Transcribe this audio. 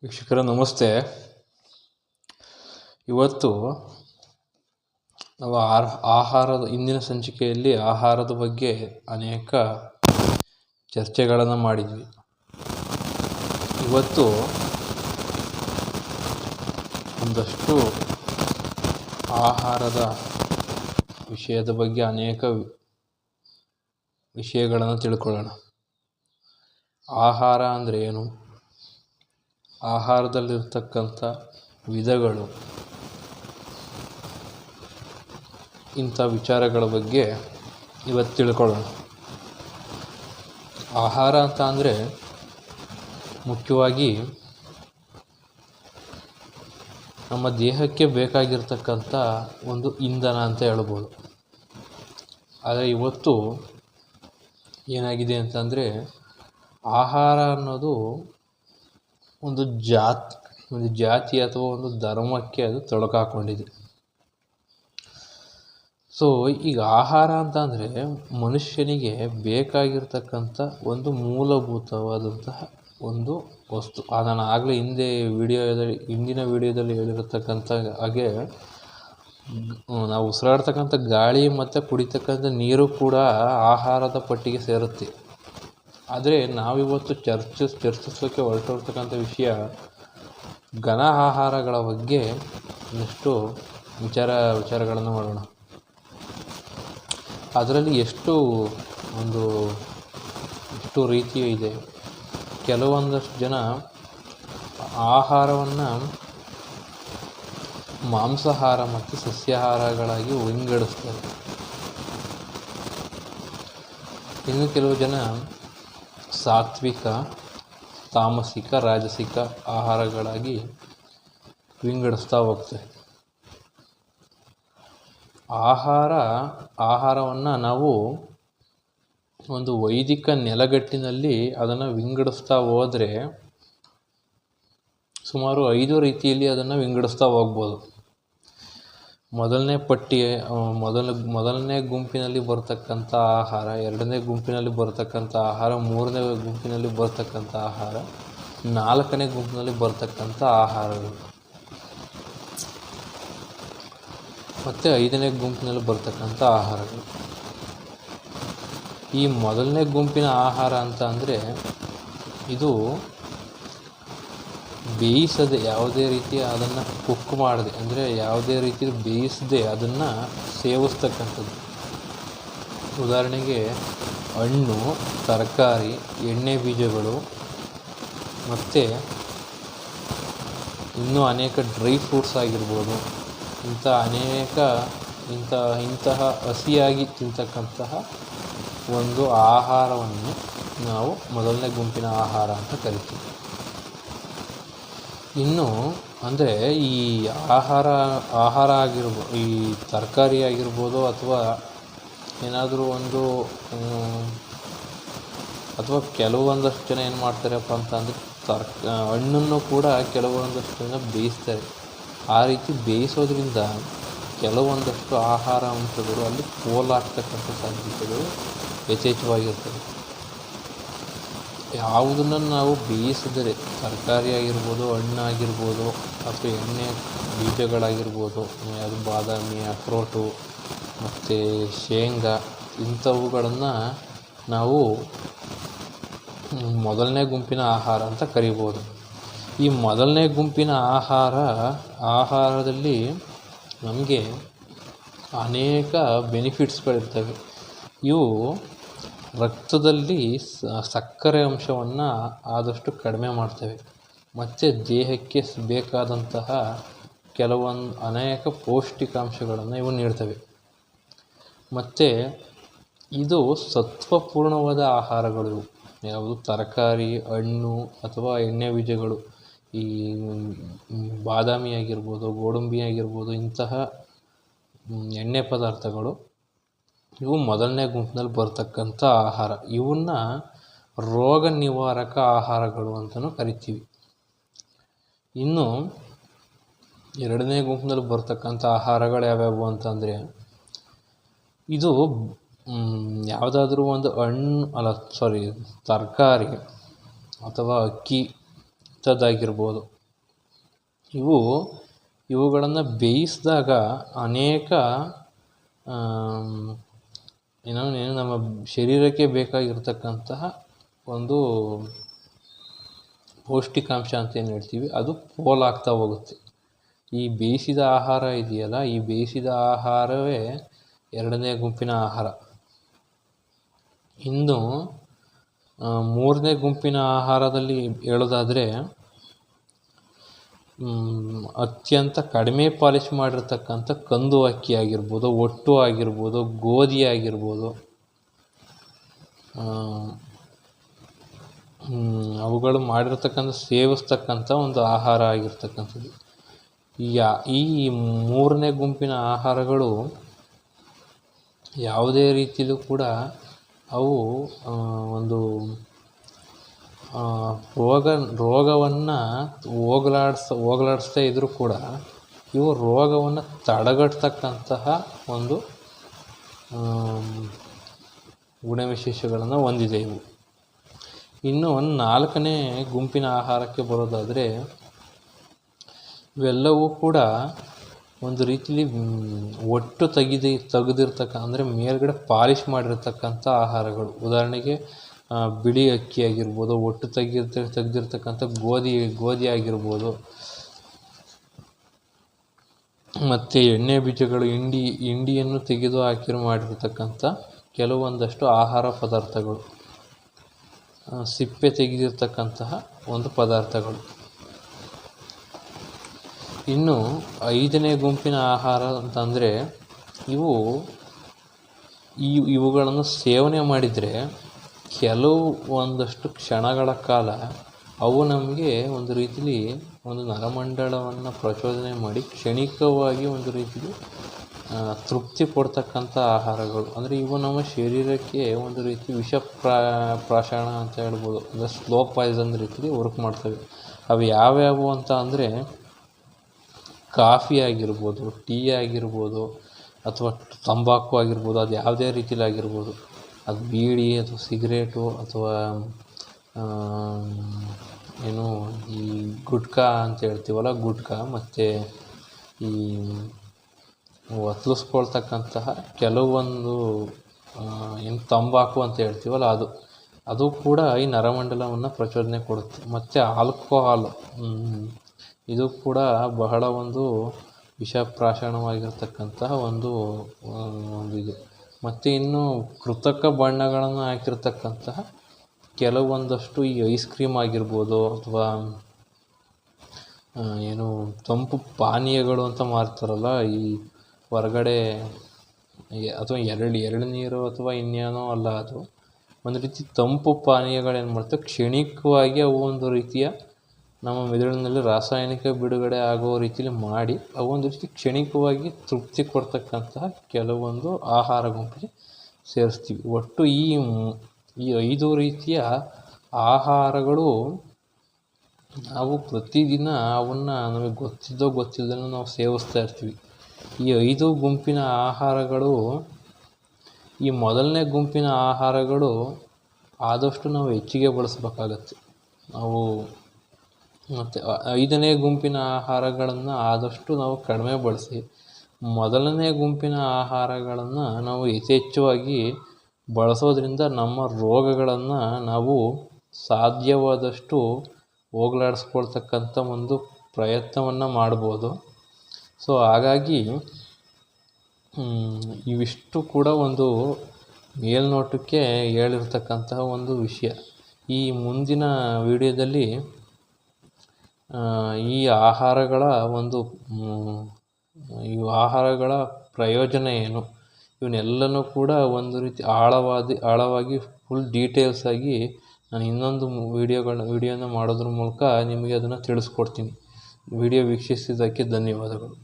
ವೀಕ್ಷಕರ ನಮಸ್ತೆ. ಇವತ್ತು ನಾವು ಆಹಾರದ ಇಂದಿನ ಸಂಚಿಕೆಯಲ್ಲಿ ಆಹಾರದ ಬಗ್ಗೆ ಅನೇಕ ಚರ್ಚೆಗಳನ್ನು ಮಾಡಿದ್ವಿ. ಇವತ್ತು ಒಂದಷ್ಟು ಆಹಾರದ ವಿಷಯದ ಬಗ್ಗೆ ಅನೇಕ ವಿಷಯಗಳನ್ನು ತಿಳ್ಕೊಳ್ಳೋಣ. ಆಹಾರ ಅಂದರೆ ಏನು, ಆಹಾರದಲ್ಲಿರ್ತಕ್ಕಂಥ ವಿಧಗಳು, ಇಂಥ ವಿಚಾರಗಳ ಬಗ್ಗೆ ಇವತ್ತು ತಿಳ್ಕೊಳ್ಳೋಣ. ಆಹಾರ ಅಂತ ಅಂದರೆ ಮುಖ್ಯವಾಗಿ ನಮ್ಮ ದೇಹಕ್ಕೆ ಬೇಕಾಗಿರ್ತಕ್ಕಂಥ ಒಂದು ಇಂಧನ ಅಂತ ಹೇಳ್ಬೋದು. ಆದರೆ ಇವತ್ತು ಏನಾಗಿದೆ ಅಂತಂದರೆ ಆಹಾರ ಅನ್ನೋದು ಒಂದು ಜಾತಿ ಅಥವಾ ಒಂದು ಧರ್ಮಕ್ಕೆ ಅದು ತೊಡಕಾಕೊಂಡಿದೆ. ಸೊ ಈಗ ಆಹಾರ ಅಂತ ಅಂದರೆ ಮನುಷ್ಯನಿಗೆ ಬೇಕಾಗಿರ್ತಕ್ಕಂಥ ಒಂದು ಮೂಲಭೂತವಾದಂತಹ ಒಂದು ವಸ್ತು. ನಾನು ಆಗಲೇ ಹಿಂದಿನ ವಿಡಿಯೋದಲ್ಲಿ ಹೇಳಿರತಕ್ಕಂಥ ಹಾಗೆ ನಾವು ಉಸಿರಾಡ್ತಕ್ಕಂಥ ಗಾಳಿ ಮತ್ತು ಕುಡಿತಕ್ಕಂಥ ನೀರು ಕೂಡ ಆಹಾರದ ಪಟ್ಟಿಗೆ ಸೇರುತ್ತೆ. ಆದರೆ ನಾವಿವತ್ತು ಚರ್ಚಿಸೋಕ್ಕೆ ಹೊರಟಿರ್ತಕ್ಕಂಥ ವಿಷಯ ಘನ ಆಹಾರಗಳ ಬಗ್ಗೆ ಒಂದಷ್ಟು ವಿಚಾರಗಳನ್ನು ಮಾಡೋಣ. ಅದರಲ್ಲಿ ಎಷ್ಟು ರೀತಿ ಇದೆ. ಕೆಲವೊಂದಷ್ಟು ಜನ ಆಹಾರವನ್ನು ಮಾಂಸಾಹಾರ ಮತ್ತು ಸಸ್ಯಾಹಾರಗಳಾಗಿ ವಿಂಗಡಿಸ್ತಾರೆ. ಇನ್ನು ಕೆಲವು ಜನ ಸಾತ್ವಿಕ, ತಾಮಸಿಕ, ರಾಜಸಿಕ ಆಹಾರಗಳಾಗಿ ವಿಂಗಡಿಸ್ತಾ ಹೋಗ್ತಾರೆ. ಆಹಾರವನ್ನು ನಾವು ಒಂದು ವೈದಿಕ ನೆಲಗಟ್ಟಿನಲ್ಲಿ ಅದನ್ನು ವಿಂಗಡಿಸ್ತಾ ಹೋದರೆ ಸುಮಾರು 5 ರೀತಿಯಲ್ಲಿ ಅದನ್ನು ವಿಂಗಡಿಸ್ತಾ ಹೋಗ್ಬೋದು. ಮೊದಲನೇ ಗುಂಪಿನಲ್ಲಿ ಬರ್ತಕ್ಕಂಥ ಆಹಾರ, ಎರಡನೇ ಗುಂಪಿನಲ್ಲಿ ಬರ್ತಕ್ಕಂಥ ಆಹಾರ, ಮೂರನೇ ಗುಂಪಿನಲ್ಲಿ ಬರ್ತಕ್ಕಂಥ ಆಹಾರ, ನಾಲ್ಕನೇ ಗುಂಪಿನಲ್ಲಿ ಬರ್ತಕ್ಕಂಥ ಆಹಾರಗಳು ಮತ್ತು 5ನೇ ಗುಂಪಿನಲ್ಲಿ ಬರ್ತಕ್ಕಂಥ ಆಹಾರಗಳು. ಈ ಮೊದಲನೇ ಗುಂಪಿನ ಆಹಾರ ಅಂತ ಅಂದರೆ ಇದು ಬೇಯಿಸದೆ, ಯಾವುದೇ ರೀತಿ ಅದನ್ನು ಕುಕ್ ಮಾಡದೆ, ಅಂದರೆ ಯಾವುದೇ ರೀತಿ ಬೇಯಿಸದೆ ಅದನ್ನು ಸೇವಿಸ್ತಕ್ಕಂಥದ್ದು. ಉದಾಹರಣೆಗೆ ಹಣ್ಣು, ತರಕಾರಿ, ಎಣ್ಣೆ ಬೀಜಗಳು ಮತ್ತು ಇನ್ನೂ ಅನೇಕ ಡ್ರೈ ಫ್ರೂಟ್ಸ್ ಆಗಿರ್ಬೋದು. ಇಂತಹ ಹಸಿಯಾಗಿ ತಿಂತಕ್ಕಂತಹ ಒಂದು ಆಹಾರವನ್ನು ನಾವು ಮೊದಲನೇ ಗುಂಪಿನ ಆಹಾರ ಅಂತ ಕರಿತೀವಿ. ಇನ್ನು ಅಂದರೆ ಈ ಆಹಾರ ಆಗಿರ್ಬೋದು, ಈ ತರಕಾರಿ ಆಗಿರ್ಬೋದು ಅಥವಾ ಏನಾದರೂ ಅಥವಾ ಕೆಲವೊಂದಷ್ಟು ಜನ ಏನು ಮಾಡ್ತಾರಪ್ಪ ಅಂತಂದರೆ ಹಣ್ಣನ್ನು ಕೂಡ ಕೆಲವೊಂದಷ್ಟು ಜನ ಬೇಯಿಸ್ತಾರೆ. ಆ ರೀತಿ ಬೇಯಿಸೋದ್ರಿಂದ ಕೆಲವೊಂದಷ್ಟು ಆಹಾರ ಅಂಶಗಳು ಅಲ್ಲಿ ಪೋಲಾಗ್ತಕ್ಕಂಥ ಸಾಧ್ಯತೆಗಳು ಯಥೇಚ್ಛವಾಗಿರ್ತದೆ. ಯಾವುದನ್ನು ನಾವು ಬೇಯಿಸಿದರೆ, ತರಕಾರಿ ಆಗಿರ್ಬೋದು, ಹಣ್ಣಾಗಿರ್ಬೋದು ಅಥವಾ ಎಣ್ಣೆ ಬೀಜಗಳಾಗಿರ್ಬೋದು, ಅದು ಬಾದಾಮಿ, ಅಕ್ರೋಟು ಮತ್ತು ಶೇಂಗಾ, ಇಂಥವುಗಳನ್ನು ನಾವು ಮೊದಲನೇ ಗುಂಪಿನ ಆಹಾರ ಅಂತ ಕರಿಬೋದು. ಈ ಮೊದಲನೇ ಗುಂಪಿನ ಆಹಾರದಲ್ಲಿ ನಮಗೆ ಅನೇಕ ಬೆನಿಫಿಟ್ಸ್ಗಳಿರ್ತವೆ. ಇವು ರಕ್ತದಲ್ಲಿ ಸಕ್ಕರೆ ಅಂಶವನ್ನು ಆದಷ್ಟು ಕಡಿಮೆ ಮಾಡ್ತವೆ ಮತ್ತು ದೇಹಕ್ಕೆ ಬೇಕಾದಂತಹ ಅನೇಕ ಪೌಷ್ಟಿಕಾಂಶಗಳನ್ನು ಇವು ನೀಡ್ತವೆ. ಮತ್ತು ಇದು ಸತ್ವಪೂರ್ಣವಾದ ಆಹಾರಗಳು. ಯಾವುದು ತರಕಾರಿ, ಹಣ್ಣು ಅಥವಾ ಎಣ್ಣೆ ಬೀಜಗಳು, ಈ ಬಾದಾಮಿ ಆಗಿರ್ಬೋದು, ಗೋಡಂಬಿ ಆಗಿರ್ಬೋದು, ಇಂತಹ ಎಣ್ಣೆ ಪದಾರ್ಥಗಳು ಇವು ಮೊದಲನೇ ಗುಂಪಿನಲ್ಲಿ ಬರ್ತಕ್ಕಂಥ ಆಹಾರ. ಇವನ್ನ ರೋಗ ನಿವಾರಕ ಆಹಾರಗಳು ಅಂತಲೂ ಕರಿತೀವಿ. ಇನ್ನು ಎರಡನೇ ಗುಂಪಿನಲ್ಲಿ ಬರ್ತಕ್ಕಂಥ ಆಹಾರಗಳು ಯಾವ್ಯಾವು ಅಂತಂದರೆ, ಇದು ಯಾವುದಾದ್ರೂ ಒಂದು ತರಕಾರಿ ಅಥವಾ ಅಕ್ಕಿ ಇಂಥದ್ದಾಗಿರ್ಬೋದು, ಇವುಗಳನ್ನು ಬೇಯಿಸಿದಾಗ ಅನೇಕ ಏನು ನಮ್ಮ ಶರೀರಕ್ಕೆ ಬೇಕಾಗಿರ್ತಕ್ಕಂತಹ ಒಂದು ಪೌಷ್ಟಿಕಾಂಶ ಅಂತ ಏನು ಹೇಳ್ತೀವಿ ಅದು ಪೋಲಾಗ್ತಾ ಹೋಗುತ್ತೆ. ಈ ಬೇಯಿಸಿದ ಆಹಾರ ಇದೆಯಲ್ಲ, ಈ ಬೇಯಿಸಿದ ಆಹಾರವೇ ಎರಡನೇ ಗುಂಪಿನ ಆಹಾರ. ಇನ್ನು ಮೂರನೇ ಗುಂಪಿನ ಆಹಾರದಲ್ಲಿ ಹೇಳೋದಾದರೆ ಅತ್ಯಂತ ಕಡಿಮೆ ಪಾಲಿಶ್ ಮಾಡಿರ್ತಕ್ಕಂಥ ಕಂದು ಅಕ್ಕಿ ಆಗಿರ್ಬೋದು, ಒಟ್ಟು ಆಗಿರ್ಬೋದು, ಗೋಧಿ ಆಗಿರ್ಬೋದು, ಅವುಗಳು ಮಾಡಿರ್ತಕ್ಕಂಥ ಸೇವಿಸ್ತಕ್ಕಂಥ ಒಂದು ಆಹಾರ ಆಗಿರ್ತಕ್ಕಂಥದ್ದು. ಈ ಮೂರನೇ ಗುಂಪಿನ ಆಹಾರಗಳು ಯಾವುದೇ ರೀತಿಯಲ್ಲೂ ಕೂಡ ಅವು ಒಂದು ರೋಗವನ್ನು ಹೋಗಲಾಡಿಸ್ತಾ ಇದ್ದರೂ ಕೂಡ ಇವು ರೋಗವನ್ನು ತಡೆಗಟ್ಟತಕ್ಕಂತಹ ಒಂದು ಗುಣವಿಶೇಷಗಳನ್ನು ಹೊಂದಿದೆ ಇವು. ಇನ್ನು ನಾಲ್ಕನೇ ಗುಂಪಿನ ಆಹಾರಕ್ಕೆ ಬರೋದಾದರೆ ಇವೆಲ್ಲವೂ ಕೂಡ ಒಂದು ರೀತಿಲಿ ಒಟ್ಟು ಅಂದರೆ ಮೇಲ್ಗಡೆ ಪಾಲಿಶ್ ಮಾಡಿರ್ತಕ್ಕಂಥ ಆಹಾರಗಳು. ಉದಾಹರಣೆಗೆ ಬಿಳಿ ಅಕ್ಕಿ ಆಗಿರ್ಬೋದು, ಒಟ್ಟು ತೆಗೆದಿರ್ತಕ್ಕಂಥ ಗೋಧಿ ಆಗಿರ್ಬೋದು, ಮತ್ತು ಎಣ್ಣೆ ಬೀಜಗಳು ಹಿಂಡಿಯನ್ನು ತೆಗೆದು ಮಾಡಿರ್ತಕ್ಕಂಥ ಕೆಲವೊಂದಷ್ಟು ಆಹಾರ ಪದಾರ್ಥಗಳು, ಸಿಪ್ಪೆ ತೆಗೆದಿರ್ತಕ್ಕಂತಹ ಒಂದು ಪದಾರ್ಥಗಳು. ಇನ್ನು ಐದನೇ ಗುಂಪಿನ ಆಹಾರ ಅಂತಂದರೆ ಇವುಗಳನ್ನು ಸೇವನೆ ಮಾಡಿದರೆ ಒಂದಷ್ಟು ಕ್ಷಣಗಳ ಕಾಲ ಅವು ನಮಗೆ ಒಂದು ರೀತಿಲಿ ಒಂದು ನರಮಂಡಲವನ್ನು ಪ್ರಚೋದನೆ ಮಾಡಿ ಕ್ಷಣಿಕವಾಗಿ ಒಂದು ರೀತಿಲಿ ತೃಪ್ತಿ ಕೊಡ್ತಕ್ಕಂಥ ಆಹಾರಗಳು. ಅಂದರೆ ಇವು ನಮ್ಮ ಶರೀರಕ್ಕೆ ಒಂದು ರೀತಿ ಪ್ರಾಶನ ಅಂತ ಹೇಳ್ಬೋದು, ಅಂದರೆ ಸ್ಲೋ ಪಾಯ್ಸನ್ ರೀತಿಲಿ ವರ್ಕ್ ಮಾಡ್ತವೆ. ಅವು ಯಾವ್ಯಾವು ಅಂತ ಅಂದರೆ ಕಾಫಿ ಆಗಿರ್ಬೋದು, ಟೀ ಆಗಿರ್ಬೋದು, ಅಥವಾ ತಂಬಾಕು ಆಗಿರ್ಬೋದು, ಅದು ಯಾವುದೇ ರೀತಿಲಿ ಆಗಿರ್ಬೋದು, ಅದು ಬೀಡಿ ಅಥವಾ ಸಿಗರೇಟು ಅಥವಾ ಈ ಗುಟ್ಕಾ ಅಂತ ಹೇಳ್ತೀವಲ್ಲ, ಗುಟ್ಕಾ, ಮತ್ತು ಈ ಒತ್ತಲಿಸ್ಕೊಳ್ತಕ್ಕಂತಹ ಕೆಲವೊಂದು ತಂಬಾಕು ಅಂತ ಹೇಳ್ತೀವಲ್ಲ ಅದು ಕೂಡ ಈ ನರಮಂಡಲವನ್ನು ಪ್ರಚೋದನೆ ಕೊಡುತ್ತೆ. ಮತ್ತು ಆಲ್ಕೋಹಾಲ್, ಇದು ಕೂಡ ಬಹಳ ಒಂದು ವಿಷಪ್ರಾಶನವಾಗಿರ್ತಕ್ಕಂತಹ ಒಂದು ಇದು. ಮತ್ತು ಇನ್ನು ಕೃತಕ ಬಣ್ಣಗಳನ್ನು ಹಾಕಿರ್ತಕ್ಕಂತಹ ಕೆಲವೊಂದಷ್ಟು ಈ ಐಸ್ ಕ್ರೀಮ್ ಆಗಿರ್ಬೋದು, ಅಥವಾ ತಂಪು ಪಾನೀಯಗಳು ಅಂತ ಮಾರ್ತಾರಲ್ಲ ಈ ಹೊರಗಡೆ, ಅಥವಾ ಎಳನೀರು ಅಥವಾ ಇನ್ನೇನೋ ಅಲ್ಲ, ಅದು ಒಂದು ರೀತಿ ತಂಪು ಪಾನೀಯಗಳೇನು ಮಾಡ್ತವೆ, ಕ್ಷಣಿಕವಾಗಿ ಅವು ಒಂದು ರೀತಿಯ ನಮ್ಮ ಮೆದುಳಿನಲ್ಲಿ ರಾಸಾಯನಿಕ ಬಿಡುಗಡೆ ಆಗೋ ರೀತಿಯಲ್ಲಿ ಮಾಡಿ ಅವು ಒಂದು ರೀತಿ ಕ್ಷಣಿಕವಾಗಿ ತೃಪ್ತಿ ಕೊಡ್ತಕ್ಕಂತಹ ಕೆಲವೊಂದು ಆಹಾರ ಗುಂಪಿಗೆ ಸೇರಿಸ್ತೀವಿ. ಒಟ್ಟು ಈ 5 ರೀತಿಯ ಆಹಾರಗಳು ನಾವು ಪ್ರತಿದಿನ ಅವನ್ನು ನಮಗೆ ಗೊತ್ತಿಲ್ಲದನ್ನು ನಾವು ಸೇವಿಸ್ತಾ ಇರ್ತೀವಿ. ಈ 5 ಗುಂಪಿನ ಆಹಾರಗಳು, ಈ ಮೊದಲನೇ ಗುಂಪಿನ ಆಹಾರಗಳು ಆದಷ್ಟು ನಾವು ಹೆಚ್ಚಿಗೆ ಬಳಸಬೇಕಾಗತ್ತೆ ನಾವು. ಮತ್ತು 5ನೇ ಗುಂಪಿನ ಆಹಾರಗಳನ್ನು ಆದಷ್ಟು ನಾವು ಕಡಿಮೆ ಬಳಸಿ, ಮೊದಲನೇ ಗುಂಪಿನ ಆಹಾರಗಳನ್ನು ನಾವು ಯಥೇಚ್ಛವಾಗಿ ಬಳಸೋದ್ರಿಂದ ನಮ್ಮ ರೋಗಗಳನ್ನು ನಾವು ಸಾಧ್ಯವಾದಷ್ಟು ಹೋಗಲಾಡಿಸ್ಕೊಳ್ತಕ್ಕಂಥ ಒಂದು ಪ್ರಯತ್ನವನ್ನು ಮಾಡ್ಬೋದು. ಸೊ ಹಾಗಾಗಿ ಇವಿಷ್ಟು ಕೂಡ ಒಂದು ಮೇಲ್ನೋಟಕ್ಕೆ ಹೇಳಿರ್ತಕ್ಕಂತಹ ಒಂದು ವಿಷಯ. ಈ ಮುಂದಿನ ವಿಡಿಯೋದಲ್ಲಿ ಈ ಆಹಾರಗಳ ಪ್ರಯೋಜನ ಏನು, ಇವನ್ನೆಲ್ಲನೂ ಕೂಡ ಒಂದು ರೀತಿ ಆಳವಾಗಿ ಫುಲ್ ಡೀಟೇಲ್ಸ್ ಆಗಿ ನಾನು ಇನ್ನೊಂದು ವಿಡಿಯೋನ ಮಾಡೋದ್ರ ಮೂಲಕ ನಿಮಗೆ ಅದನ್ನು ತಿಳಿಸ್ಕೊಡ್ತೀನಿ. ವಿಡಿಯೋ ವೀಕ್ಷಿಸಿದ್ದಕ್ಕೆ ಧನ್ಯವಾದಗಳು.